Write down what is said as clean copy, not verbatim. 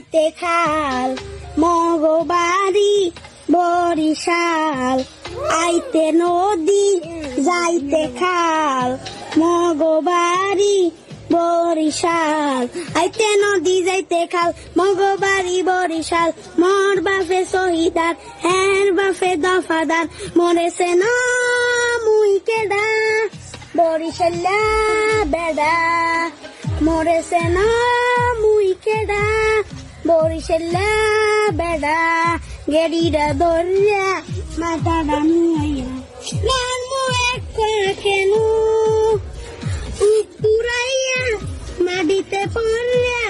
যাইতে খাল মগবাড়ি বরিশাল আইতে নদী যাইতে খাল মগবাড়ি বরিশাল আইতে নদী যাইতে খাল মগবাড়ি বরিশাল মোর বাপে শহীদার হের বাপে দফাদার মরেছে না মুই কেডা বরিশাল্লা বেডা মরেছে না মুই কেডা বরিশাল্লা বেডা গেড়িরা দরিয়া মাথাটা নুইয়া নান মু এক কেনু পুরাইয়া মাটিতে পড়িয়া